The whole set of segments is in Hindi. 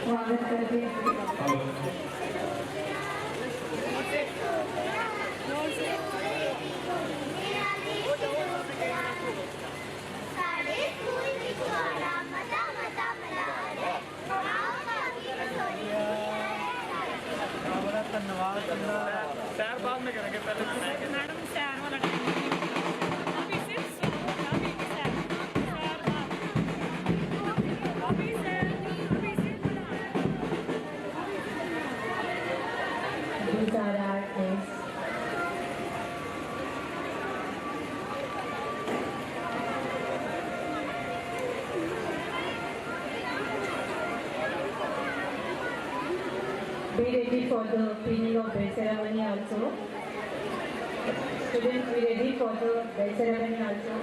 स्वागत करते हैं। धन्यवाद। सैर बाद में करेंगे, पहले मैडम सैर वाला These are our names. Be ready for the cleaning of bell ceremony also. Students, be ready for the bell ceremony also.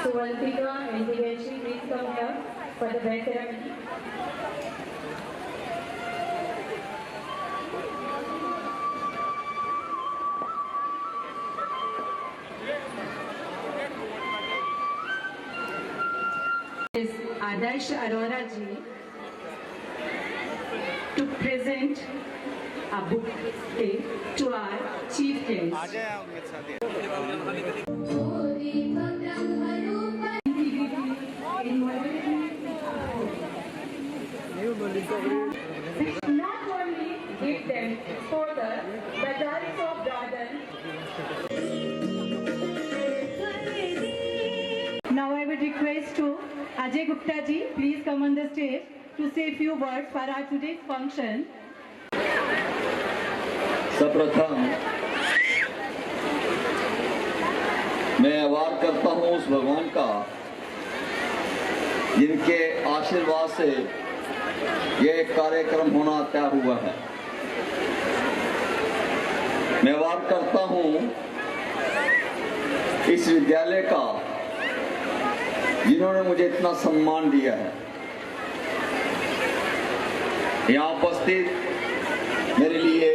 Suvantika and Divyashi, please come here for the bell ceremony. Adarsh Arora ji to present a bouquet to our chief guest. Not only give them further the joys of garden. Now I would request to Ajay Gupta ji, please come on the stage to say a few words for our today's function. सर्वप्रथम मैं आभार करता हूँ उस भगवान का जिनके आशीर्वाद से यह कार्यक्रम होना तय हुआ है। मैं आभार करता हूँ इस विद्यालय का जिन्होंने मुझे इतना सम्मान दिया है। यहाँ उपस्थित मेरे लिए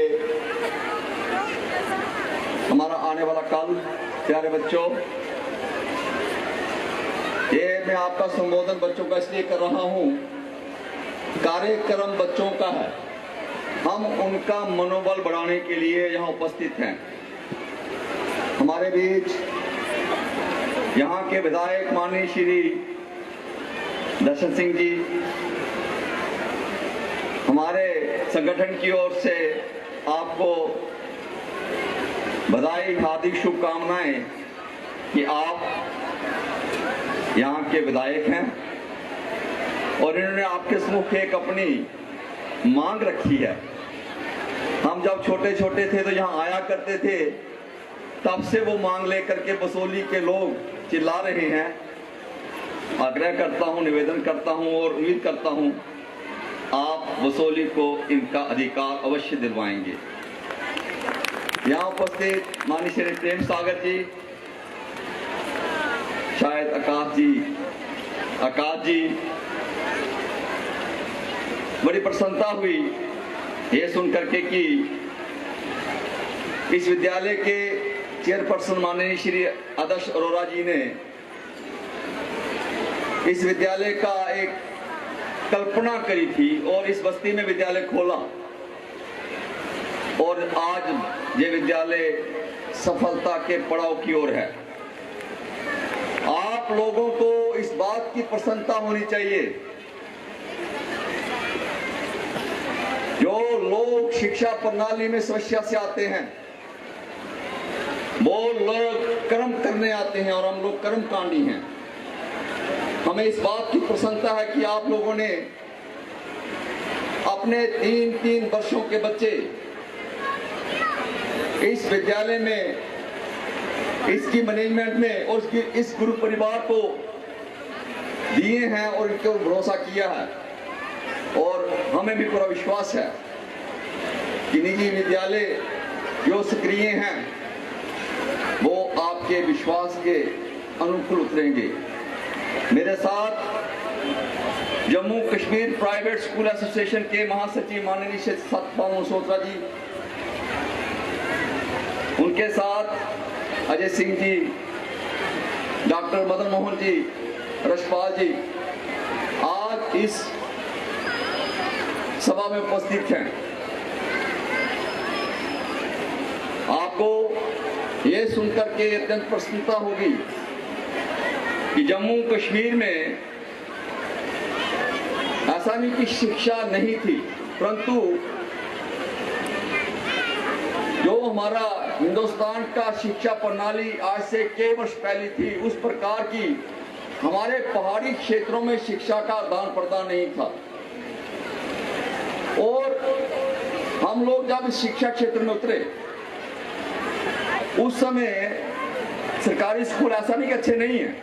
हमारा आने वाला कल, प्यारे बच्चों, ये मैं आपका संबोधन बच्चों का इसलिए कर रहा हूँ, कार्यक्रम बच्चों का है, हम उनका मनोबल बढ़ाने के लिए यहाँ उपस्थित हैं। हमारे बीच यहाँ के विधायक माननीय श्री दर्शन सिंह जी, हमारे संगठन की ओर से आपको बधाई, हार्दिक शुभकामनाएं कि आप यहाँ के विधायक हैं और इन्होंने आपके सम्मुख एक अपनी मांग रखी है। हम जब छोटे छोटे थे तो यहाँ आया करते थे, तब से वो मांग लेकर के बसोली के लोग चिल्ला रहे हैं। आग्रह करता हूँ, निवेदन करता हूँ और उम्मीद करता हूँ आप बसोली को इनका अधिकार अवश्य दिलवाएंगे। यहाँ उपस्थित माननीय श्री प्रेम सागर जी, शायद आकाश जी, बड़ी प्रसन्नता हुई ये सुनकर के कि इस विद्यालय के चेयरपर्सन माननीय श्री आदर्श अरोरा जी ने इस विद्यालय का एक कल्पना करी थी और इस बस्ती में विद्यालय खोला और आज ये विद्यालय सफलता के पड़ाव की ओर है। आप लोगों को इस बात की प्रसन्नता होनी चाहिए, जो लोग शिक्षा प्रणाली में समस्या से आते हैं, वो लोग कर्म करने आते हैं और हम लोग कर्मकांडी हैं। हमें इस बात की प्रसन्नता है कि आप लोगों ने अपने 3-3 वर्षों के बच्चे इस विद्यालय में, इसकी मैनेजमेंट में और इस गुरु परिवार को दिए हैं और इनके ऊपर भरोसा किया है। और हमें भी पूरा विश्वास है कि निजी विद्यालय जो सक्रिय हैं वो आपके विश्वास के अनुकूल उतरेंगे। मेरे साथ Jammu Kashmir private school association के महासचिव माननीय श्री सतपाल मल्होत्रा जी, उनके साथ अजय सिंह जी, डॉक्टर मदन मोहन जी, रशपाल जी आज इस सभा में उपस्थित हैं। आपको ये सुनकर के अत्यंत प्रसन्नता होगी कि जम्मू कश्मीर में ऐसा नहीं कि शिक्षा नहीं थी, परंतु जो हमारा हिंदुस्तान का शिक्षा प्रणाली आज से कई वर्ष पहले थी, उस प्रकार की हमारे पहाड़ी क्षेत्रों में शिक्षा का आदान प्रदान नहीं था। और हम लोग जब शिक्षा क्षेत्र में उतरे उस समय सरकारी स्कूल ऐसा नहीं कि अच्छे नहीं है,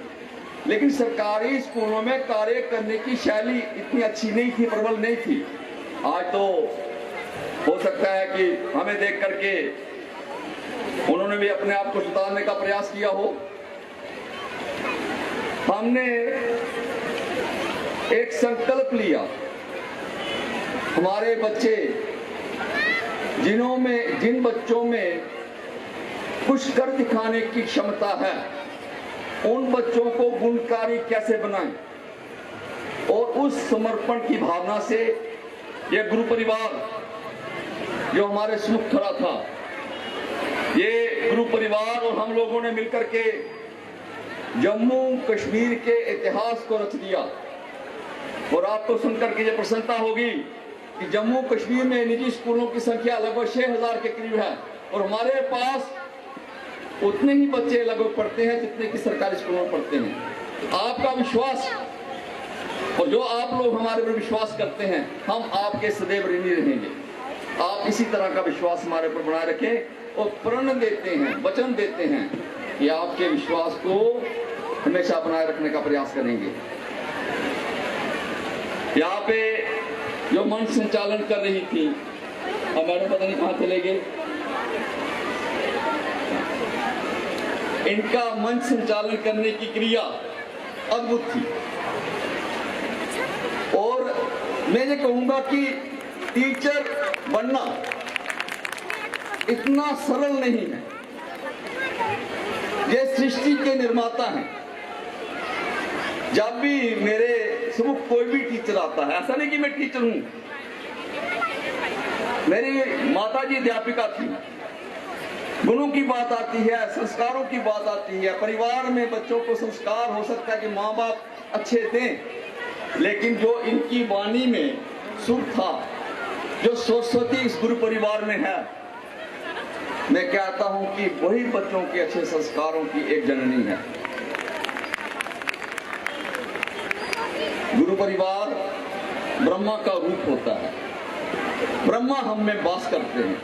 लेकिन सरकारी स्कूलों में कार्य करने की शैली इतनी अच्छी नहीं थी, प्रबल नहीं थी। आज तो हो सकता है कि हमें देख करके उन्होंने भी अपने आप को सुधारने का प्रयास किया हो। हमने एक संकल्प लिया, हमारे बच्चे जिन बच्चों में कुछ कर दिखाने की क्षमता है, उन बच्चों को गुणकारी कैसे बनाएं, और उस समर्पण की भावना से यह गुरु परिवार जो हमारे सम्मुख खड़ा था, ये गुरु परिवार और हम लोगों ने मिलकर के जम्मू कश्मीर के इतिहास को रच दिया। और आपको सुनकर के ये प्रसन्नता होगी कि जम्मू कश्मीर में निजी स्कूलों की संख्या लगभग 6000 के करीब है, और हमारे पास उतने ही बच्चे लगभग पढ़ते हैं जितने कि सरकारी स्कूलों में पढ़ते हैं। आपका विश्वास और जो आप लोग हमारे पर विश्वास करते हैं, हम आपके सदैव ऋणी रहेंगे। आप इसी तरह का विश्वास हमारे पर बनाए रखें और प्रण देते हैं, वचन देते हैं कि आपके विश्वास को हमेशा बनाए रखने का प्रयास करेंगे। यहाँ पे जो मंच संचालन कर रही थी, अब मैडम पता नहीं कहाँ चले गए, इनका मंच संचालन करने की क्रिया अद्भुत थी। और मैं ये कहूंगा कि टीचर बनना इतना सरल नहीं है। ये सृष्टि के निर्माता हैं। जब भी मेरे सम्मुख कोई भी टीचर आता है, ऐसा नहीं कि मैं टीचर हूं, मेरी माता जी अध्यापिका थी, गुणों की बात आती है, संस्कारों की बात आती है। परिवार में बच्चों को संस्कार हो सकता है कि माँ बाप अच्छे दें, लेकिन जो इनकी वाणी में सुर था, जो सरस्वती इस गुरु परिवार में है, मैं कहता हूं कि वही बच्चों के अच्छे संस्कारों की एक जननी है। गुरु परिवार ब्रह्मा का रूप होता है। ब्रह्मा हम में वास करते हैं।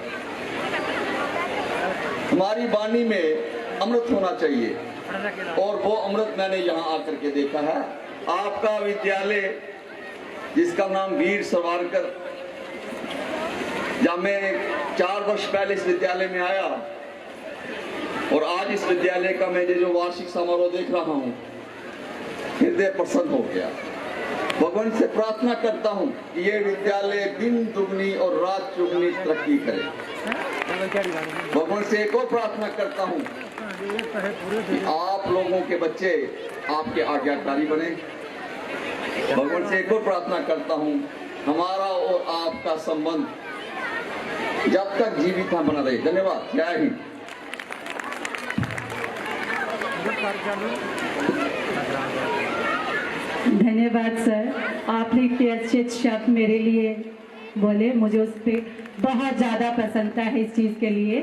हमारी वाणी में अमृत होना चाहिए, और वो अमृत मैंने यहाँ आकर के देखा है। आपका विद्यालय जिसका नाम वीर सावरकर, जब मैं 4 वर्ष पहले इस विद्यालय में आया और आज इस विद्यालय का मैं जो वार्षिक समारोह देख रहा हूँ, हृदय प्रसन्न हो गया। भगवान से प्रार्थना करता हूँ कि ये विद्यालय दिन दुगनी और रात चौगुनी तरक्की करे। भगवान से एक और प्रार्थना करता हूँ कि आप लोगों के बच्चे आपके आज्ञाकारी बने। भगवान से एक और प्रार्थना करता हूँ हमारा और आपका संबंध जब तक जीवित है बना रहे। धन्यवाद। जय हिंद। धन्यवाद सर, आपने इतने अच्छे शब्द मेरे लिए बोले, मुझे उस पर बहुत ज़्यादा प्रसन्नता है इस चीज़ के लिए।